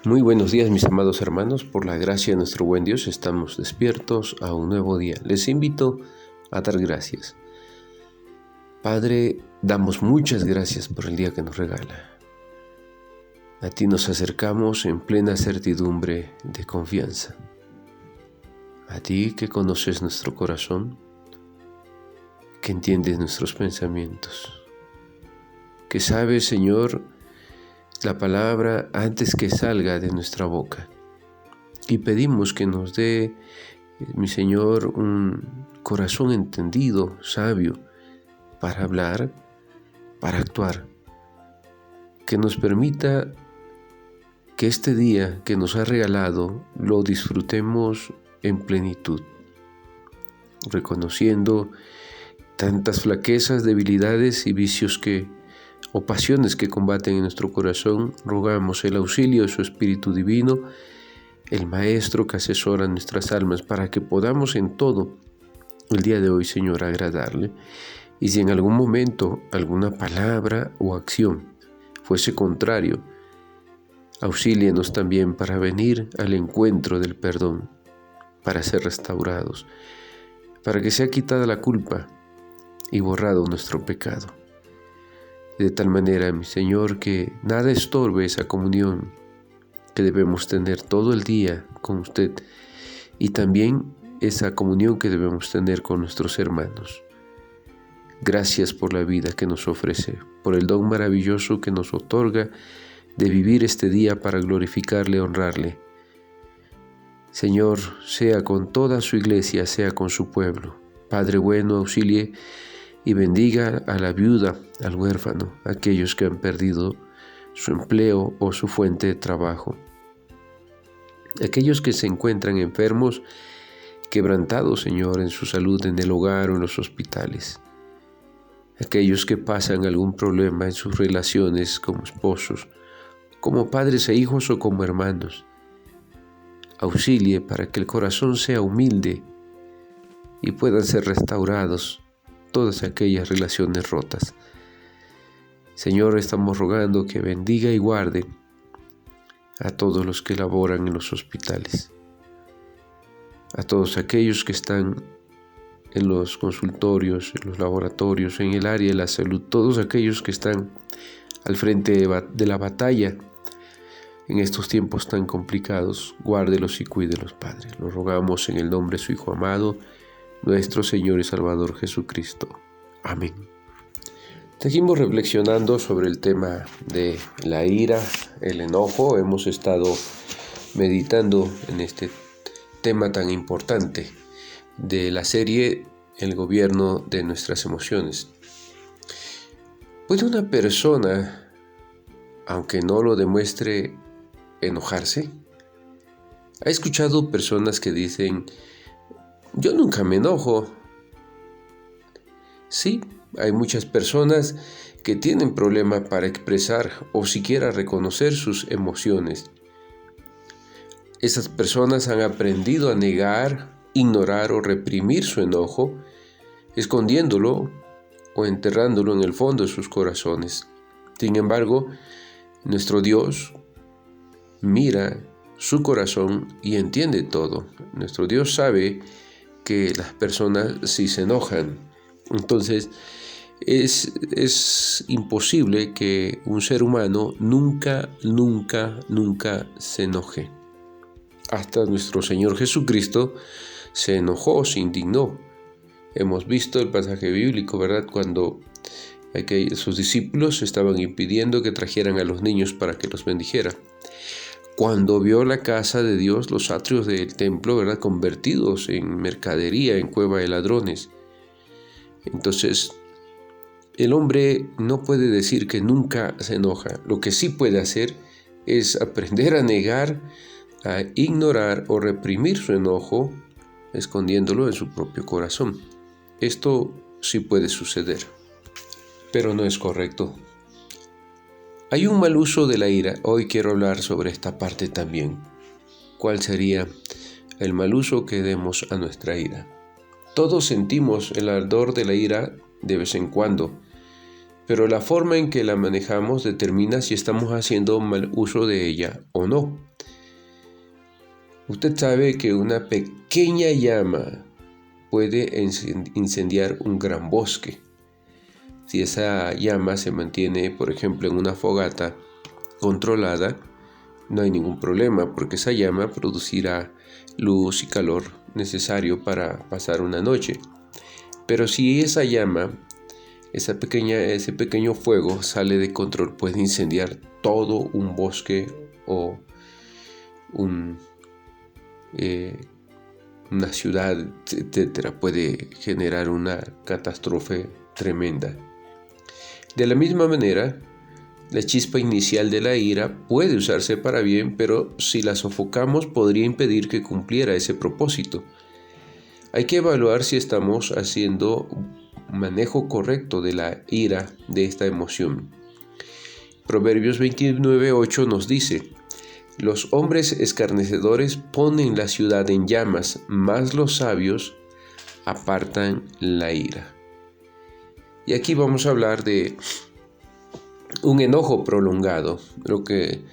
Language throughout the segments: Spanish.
Muy buenos días, mis amados hermanos. Por la gracia de nuestro buen Dios estamos despiertos a un nuevo día. Les invito a dar gracias. Padre, damos muchas gracias por el día que nos regala. A ti nos acercamos en plena certidumbre de confianza. A ti que conoces nuestro corazón, que entiendes nuestros pensamientos, que sabes, Señor, la palabra antes que salga de nuestra boca. Y pedimos que nos dé, mi Señor, un corazón entendido, sabio, para hablar, para actuar. Que nos permita que este día que nos ha regalado lo disfrutemos en plenitud, reconociendo tantas flaquezas, debilidades y vicios o pasiones que combaten en nuestro corazón. Rogamos el auxilio de su Espíritu Divino, el Maestro que asesora nuestras almas, para que podamos en todo el día de hoy, Señor, agradarle. Y si en algún momento alguna palabra o acción fuese contrario, auxílienos también para venir al encuentro del perdón, para ser restaurados, para que sea quitada la culpa y borrado nuestro pecado. De tal manera, mi Señor, que nada estorbe esa comunión que debemos tener todo el día con usted, y también esa comunión que debemos tener con nuestros hermanos. Gracias por la vida que nos ofrece, por el don maravilloso que nos otorga de vivir este día para glorificarle, honrarle. Señor, sea con toda su iglesia, sea con su pueblo. Padre bueno, auxilie y bendiga a la viuda, al huérfano, a aquellos que han perdido su empleo o su fuente de trabajo. Aquellos que se encuentran enfermos, quebrantados, Señor, en su salud, en el hogar o en los hospitales. Aquellos que pasan algún problema en sus relaciones como esposos, como padres e hijos o como hermanos. Auxilie para que el corazón sea humilde y puedan ser restaurados todas aquellas relaciones rotas. Señor, estamos rogando que bendiga y guarde a todos los que laboran en los hospitales, a todos aquellos que están en los consultorios, en los laboratorios, en el área de la salud, todos aquellos que están al frente de la batalla en estos tiempos tan complicados. Guárdelos y cuídelos, Padre. Lo rogamos en el nombre de su Hijo amado, nuestro Señor y Salvador Jesucristo. Amén. Seguimos reflexionando sobre el tema de la ira, el enojo. Hemos estado meditando en este tema tan importante de la serie El gobierno de nuestras emociones. ¿Puede una persona, aunque no lo demuestre, enojarse? ¿Ha escuchado personas que dicen: yo nunca me enojo? Sí, hay muchas personas que tienen problema para expresar o siquiera reconocer sus emociones. Esas personas han aprendido a negar, ignorar o reprimir su enojo, escondiéndolo o enterrándolo en el fondo de sus corazones. Sin embargo, nuestro Dios mira su corazón y entiende todo. Nuestro Dios sabe que las personas sí se enojan. Entonces, es imposible que un ser humano nunca se enoje. Hasta nuestro Señor Jesucristo se enojó, se indignó. Hemos visto el pasaje bíblico, ¿verdad? Cuando sus discípulos estaban impidiendo que trajeran a los niños para que los bendijera. Cuando vio la casa de Dios, los atrios del templo, ¿verdad?, convertidos en mercadería, en cueva de ladrones. Entonces, el hombre no puede decir que nunca se enoja. Lo que sí puede hacer es aprender a negar, a ignorar o reprimir su enojo, escondiéndolo en su propio corazón. Esto sí puede suceder, pero no es correcto. Hay un mal uso de la ira. Hoy quiero hablar sobre esta parte también. ¿Cuál sería el mal uso que demos a nuestra ira? Todos sentimos el ardor de la ira de vez en cuando, pero la forma en que la manejamos determina si estamos haciendo mal uso de ella o no. Usted sabe que una pequeña llama puede incendiar un gran bosque. Si esa llama se mantiene, por ejemplo, en una fogata controlada, no hay ningún problema, porque esa llama producirá luz y calor necesario para pasar una noche. Pero si esa llama, ese pequeño fuego sale de control, puede incendiar todo un bosque o una ciudad, etcétera. Puede generar una catástrofe tremenda. De la misma manera, la chispa inicial de la ira puede usarse para bien, pero si la sofocamos podría impedir que cumpliera ese propósito. Hay que evaluar si estamos haciendo un manejo correcto de la ira, de esta emoción. Proverbios 29:8 nos dice: los hombres escarnecedores ponen la ciudad en llamas, mas los sabios apartan la ira. Y aquí vamos a hablar de un enojo prolongado, lo que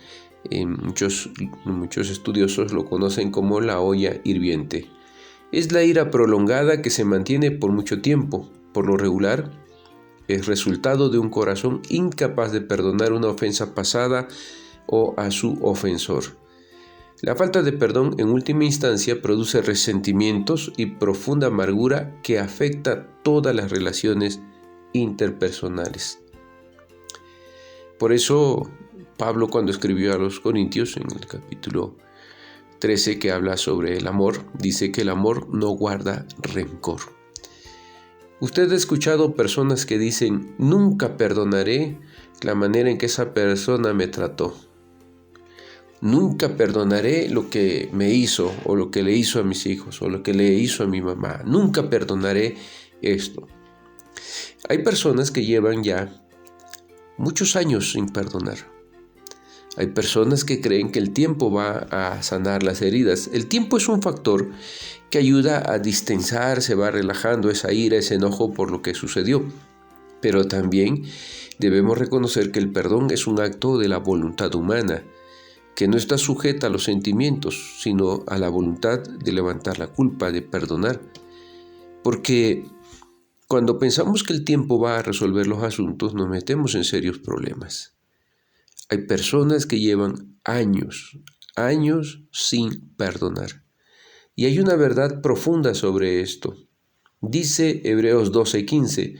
muchos estudiosos lo conocen como la olla hirviente. Es la ira prolongada que se mantiene por mucho tiempo. Por lo regular, es resultado de un corazón incapaz de perdonar una ofensa pasada o a su ofensor. La falta de perdón en última instancia produce resentimientos y profunda amargura que afecta todas las relaciones interpersonales. Por eso Pablo, cuando escribió a los Corintios en el capítulo 13, que habla sobre el amor, dice que el amor no guarda rencor. Usted ha escuchado personas que dicen: nunca perdonaré la manera en que esa persona me trató. Nunca perdonaré lo que me hizo, o lo que le hizo a mis hijos, o lo que le hizo a mi mamá. Nunca perdonaré esto. Hay personas que llevan ya muchos años sin perdonar. Hay personas que creen que el tiempo va a sanar las heridas. El tiempo es un factor que ayuda a distensar, se va relajando esa ira, ese enojo por lo que sucedió. Pero también debemos reconocer que el perdón es un acto de la voluntad humana, que no está sujeta a los sentimientos, sino a la voluntad de levantar la culpa, de perdonar. Porque cuando pensamos que el tiempo va a resolver los asuntos, nos metemos en serios problemas. Hay personas que llevan años sin perdonar. Y hay una verdad profunda sobre esto. Dice Hebreos 12:15,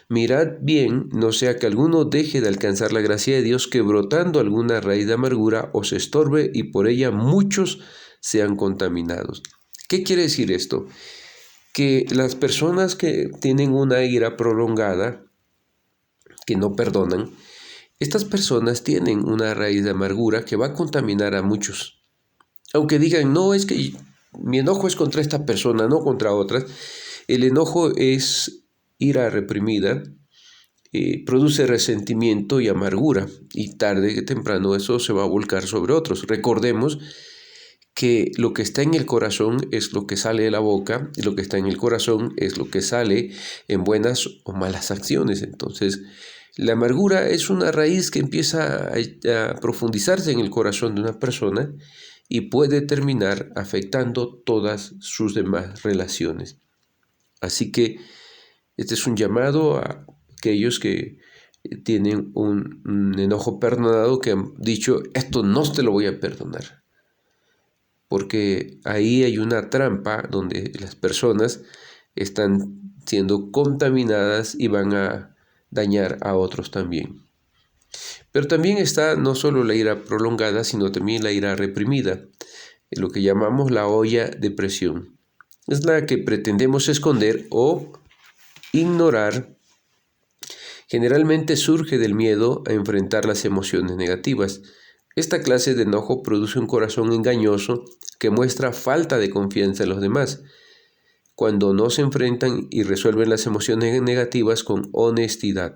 mirad bien, no sea que alguno deje de alcanzar la gracia de Dios, que brotando alguna raíz de amargura os estorbe y por ella muchos sean contaminados. ¿Qué quiere decir esto? Que las personas que tienen una ira prolongada, que no perdonan, estas personas tienen una raíz de amargura que va a contaminar a muchos. Aunque digan: no, es que mi enojo es contra esta persona, no contra otras. El enojo es ira reprimida, produce resentimiento y amargura, y tarde que temprano eso se va a volcar sobre otros. Recordemos que lo que está en el corazón es lo que sale de la boca, y lo que está en el corazón es lo que sale en buenas o malas acciones. Entonces, la amargura es una raíz que empieza a profundizarse en el corazón de una persona y puede terminar afectando todas sus demás relaciones. Así que este es un llamado a aquellos que tienen un enojo perdonado, que han dicho: esto no te lo voy a perdonar. Porque ahí hay una trampa donde las personas están siendo contaminadas y van a dañar a otros también. Pero también está no solo la ira prolongada, sino también la ira reprimida, lo que llamamos la olla de presión. Es la que pretendemos esconder o ignorar. Generalmente surge del miedo a enfrentar las emociones negativas. Esta clase de enojo produce un corazón engañoso que muestra falta de confianza en los demás. Cuando no se enfrentan y resuelven las emociones negativas con honestidad,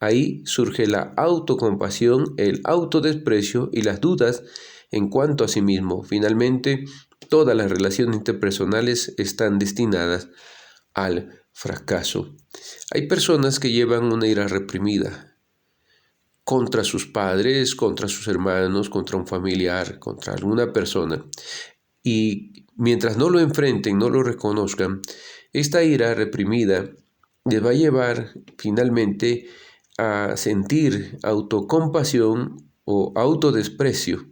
ahí surge la autocompasión, el autodesprecio y las dudas en cuanto a sí mismo. Finalmente, todas las relaciones interpersonales están destinadas al fracaso. Hay personas que llevan una ira reprimida contra sus padres, contra sus hermanos, contra un familiar, contra alguna persona. Y mientras no lo enfrenten, no lo reconozcan, esta ira reprimida les va a llevar finalmente a sentir autocompasión o autodesprecio.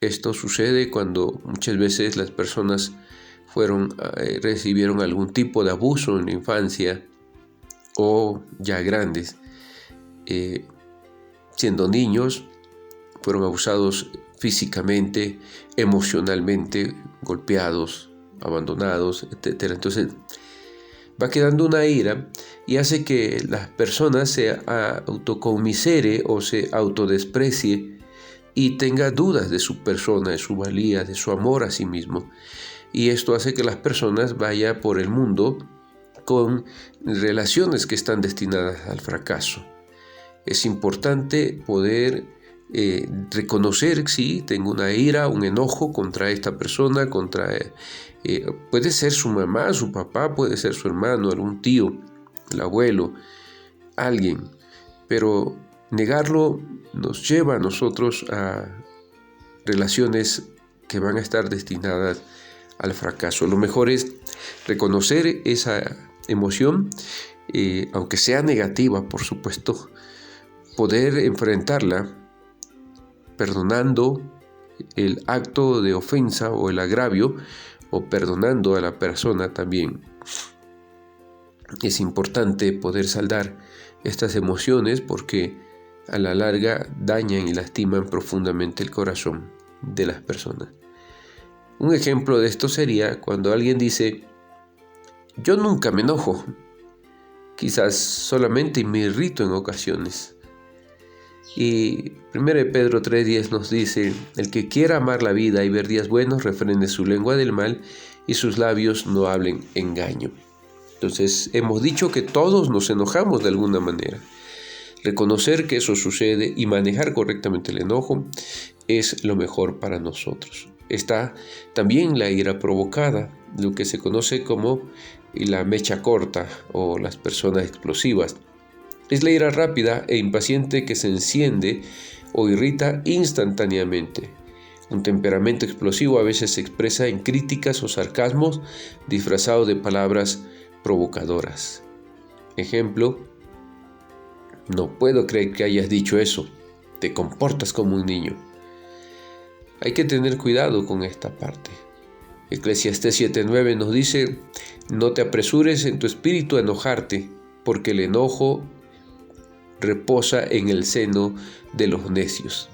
Esto sucede cuando muchas veces las personas recibieron algún tipo de abuso en la infancia o ya grandes, siendo niños, fueron abusados físicamente, emocionalmente, golpeados, abandonados, etc. Entonces va quedando una ira y hace que las personas se autocomisere o se autodesprecie y tenga dudas de su persona, de su valía, de su amor a sí mismo. Y esto hace que las personas vayan por el mundo con relaciones que están destinadas al fracaso. Es importante poder reconocer si tengo una ira, un enojo contra esta persona, puede ser su mamá, su papá, puede ser su hermano, algún tío, el abuelo, alguien, pero negarlo nos lleva a nosotros a relaciones que van a estar destinadas al fracaso. Lo mejor es reconocer esa emoción, aunque sea negativa, por supuesto, poder enfrentarla perdonando el acto de ofensa o el agravio, o perdonando a la persona también. Es importante poder saldar estas emociones porque a la larga dañan y lastiman profundamente el corazón de las personas. Un ejemplo de esto sería cuando alguien dice: yo nunca me enojo, quizás solamente me irrito en ocasiones. Y 1 Pedro 3:10 nos dice: el que quiera amar la vida y ver días buenos, refrene su lengua del mal y sus labios no hablen engaño. Entonces hemos dicho que todos nos enojamos de alguna manera. Reconocer que eso sucede y manejar correctamente el enojo es lo mejor para nosotros. Está también la ira provocada, lo que se conoce como la mecha corta o las personas explosivas. Es la ira rápida e impaciente que se enciende o irrita instantáneamente. Un temperamento explosivo a veces se expresa en críticas o sarcasmos disfrazados de palabras provocadoras. Ejemplo: no puedo creer que hayas dicho eso, te comportas como un niño. Hay que tener cuidado con esta parte. Eclesiastés 7:9 nos dice: no te apresures en tu espíritu a enojarte, porque el enojo reposa en el seno de los necios.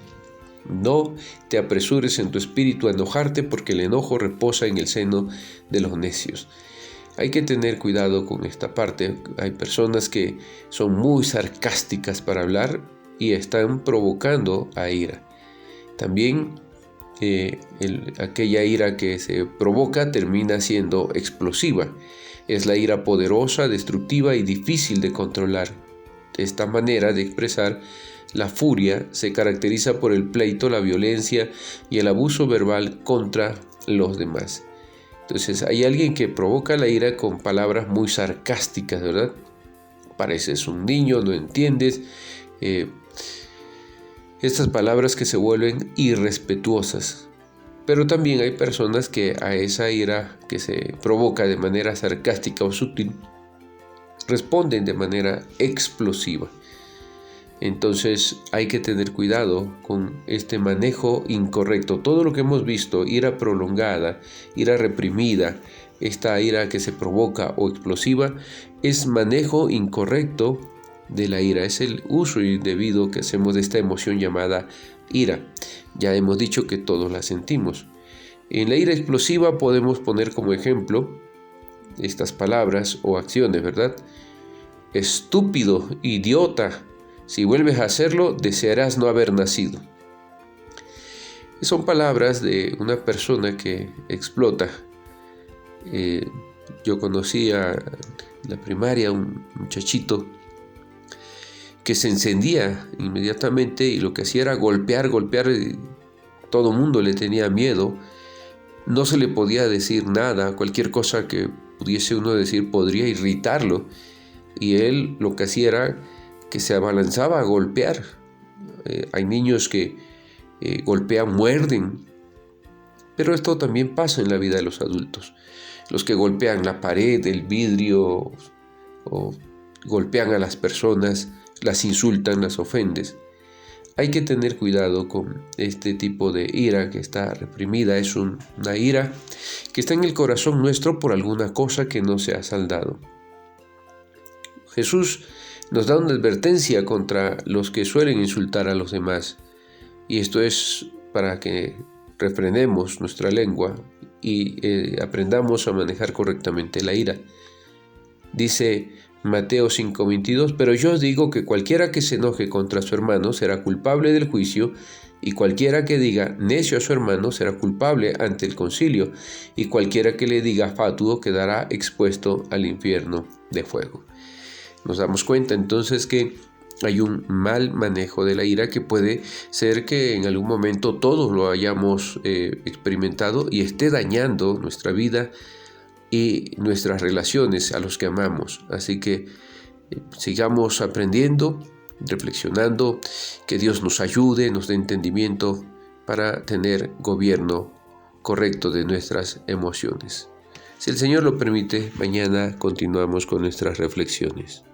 No te apresures en tu espíritu a enojarte, porque el enojo reposa en el seno de los necios. Hay que tener cuidado con esta parte. Hay personas que son muy sarcásticas para hablar y están provocando a ira. También aquella ira que se provoca termina siendo explosiva. Es la ira poderosa, destructiva y difícil de controlar. Esta manera de expresar la furia se caracteriza por el pleito, la violencia y el abuso verbal contra los demás. Entonces hay alguien que provoca la ira con palabras muy sarcásticas, ¿verdad? Pareces un niño, no entiendes. Estas palabras que se vuelven irrespetuosas. Pero también hay personas que a esa ira que se provoca de manera sarcástica o sutil responden de manera explosiva. Entonces hay que tener cuidado con este manejo incorrecto. Todo lo que hemos visto, ira prolongada, ira reprimida, esta ira que se provoca o explosiva, es manejo incorrecto de la ira. Es el uso indebido que hacemos de esta emoción llamada ira. Ya hemos dicho que todos la sentimos. En la ira explosiva podemos poner como ejemplo estas palabras o acciones, ¿verdad? Estúpido, idiota, si vuelves a hacerlo, desearás no haber nacido. Son palabras de una persona que explota. Yo conocí en la primaria un muchachito que se encendía inmediatamente y lo que hacía era golpear. Todo el mundo le tenía miedo. No se le podía decir nada. Cualquier cosa que pudiese uno decir podría irritarlo. Y él lo que hacía era que se abalanzaba a golpear. Hay niños que golpean, muerden. Pero esto también pasa en la vida de los adultos. Los que golpean la pared, el vidrio, o golpean a las personas, las insultan, las ofenden. Hay que tener cuidado con este tipo de ira que está reprimida. Es una ira que está en el corazón nuestro por alguna cosa que no se ha saldado. Jesús nos da una advertencia contra los que suelen insultar a los demás. Y esto es para que refrenemos nuestra lengua y aprendamos a manejar correctamente la ira. Dice Mateo 5:22, pero yo os digo que cualquiera que se enoje contra su hermano será culpable del juicio, y cualquiera que diga necio a su hermano será culpable ante el concilio, y cualquiera que le diga fatuo quedará expuesto al infierno de fuego. Nos damos cuenta entonces que hay un mal manejo de la ira que puede ser que en algún momento todos lo hayamos experimentado y esté dañando nuestra vida y nuestras relaciones a los que amamos. Así que sigamos aprendiendo, reflexionando, que Dios nos ayude, nos dé entendimiento para tener gobierno correcto de nuestras emociones. Si el Señor lo permite, mañana continuamos con nuestras reflexiones.